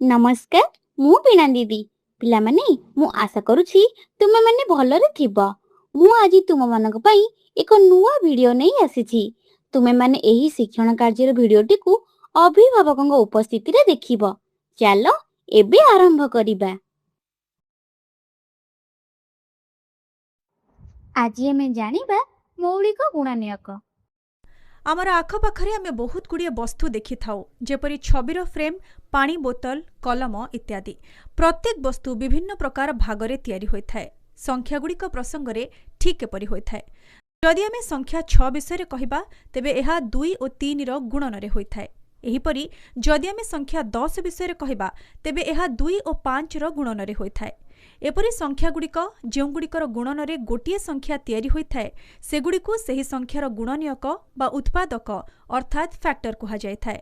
नमस्कार मु वीणा दीदी पिला माने मु आशा करूछि तुमे माने भलरे थिबो। मु आज तुम मानक पई एक नुआ वीडियो नै आसीछि। तुमे माने एही शिक्षण कार्यर वीडियोटी को अभिभावकଙ୍କ उपस्थिति रे देखिबो। चलो एबे आरंभ करिबा। आज हमें जानिबा मौलिक गुणनियक। आमर आखपाखरे आमे बहुत गुड़िए वस्तु देखि थाउ जेपरि छबिर फ्रेम, पानी बोतल, कलम इत्यादि। प्रत्येक वस्तु विभिन्न प्रकार भागरे तयारी होइथाय। संख्यागुड़िक प्रसंगरे ठीक एपरि होइथाय। जदि आमे संख्या 6 विषय कहिबा तेबे एहा 2 और 3 रो गुणनरे होइथाय। एहिपरि जदि आमे संख्या 10 विषय कहिबा तेबे एहा 2 और 5 रो गुणनरे होइथाय। एपरि संख्यागुड़िक जेउगुड़िकर गुणनरे गोटिए संख्या तयारी होइथाय सेगुड़िकु सेही संख्यार गुणनियक बा उत्पादक अर्थात फैक्टर कुहा जायथाय।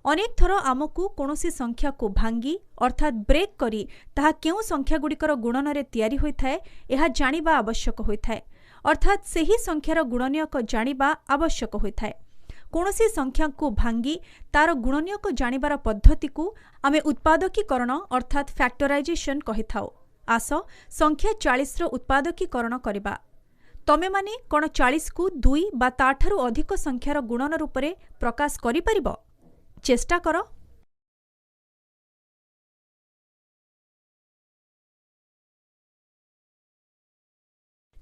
अनेक थर आमकु कोनोसी संख्या को भांगी अर्थात ब्रेक करी ताहा केउ संख्यागुड़िकर गुणनरे तयारी होइथाय एहा जानिबा आवश्यक होइथाय। अर्थात सेही संख्यार गुणनियक जानिबा आवश्यक होइथाय। कोनोसी संख्या को भांगी तार गुणनियक जानिबार पद्धति को आमे उत्पादकीकरण अर्थात फैक्टराइजेशन कहिथाउ। आस संख्या 40 रो उत्पादकीकरण करिबा। तमे माने कोन 40 को 2 बा ताठारु अधिक संख्यार गुणन रूपरे प्रकाश करि परिबो? चेष्टा करो।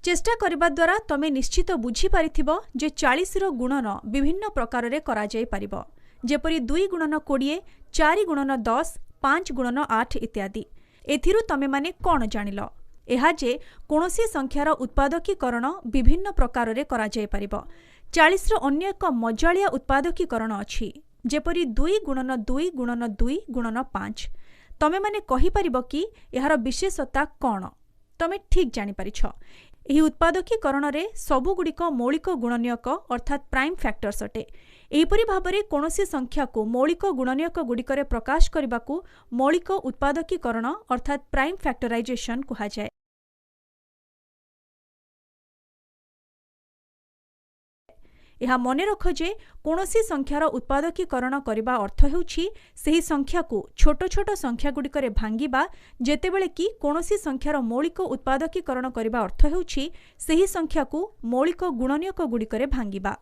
चेष्टा करिबा द्वारा तमे निश्चित बुझी पारिथिबो जे 40 रो गुणन विभिन्न प्रकार रे करा जाय परिबो। जेपरि 2 गुणन 20, 4 गुणन 10, 5 गुणन 8 इत्यादि। एथिरु तमे माने कोन जानिलो? एहा जे कोनोसी संख्यार उत्पादकीकरण विभिन्न प्रकार रे करा जाय परिबो। 40 रो अन्य एक मजालिया उत्पादकीकरण अछि जेपरि 2 गुणन 2 गुणन 2 गुणन 5। तमे माने कहि परिबो कि एहार विशेषता कोन? तमे ठीक जानि परिछो। एही उत्पादकीकरण रे सबु गुड़िक मौलिक गुणनियक अर्थात प्राइम फैक्टर्स अटे। एहीपरि भाबरे कोनोसी संख्या को मौलिक गुणनियक गुड़िकरे प्रकाश करबाकू मौलिक उत्पादकीकरण अर्थात प्राइम फैक्टराइजेशन कुहा जाय। यह मने रख जे कोनोसी संख्यार उत्पादकीकरण करबा अर्थ हेउछि सेही संख्या को छोट छोट संख्या गुड़िकरे भांगिबा, जेतेबेले कि कोनोसी संख्यार मौलिक उत्पादकीकरण करबा अर्थ हेउछि सेही संख्या को मौलिक गुणनियक गुड़िकरे भांगिबा।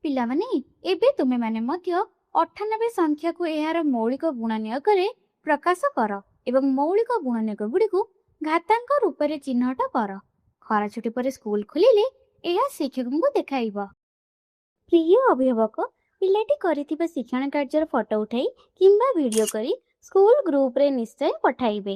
पिला माने एबे तुमे माने मध्य 98 संख्या को एहार मौलिक गुणनियक रे प्रकाश कर एवं मौलिक गुणनियक गुडी को घातांक रूप रे चिन्हट कर। खरा छुट्टी पर स्कूल खोलिले एहा शिक्षक को देखाइबो। प्रिय अभिभावक पिलाटी करिथिबा शिक्षण कार्यर फोटो उठाई किंबा वीडियो करी स्कूल ग्रुप रे निश्चय पठाइबे।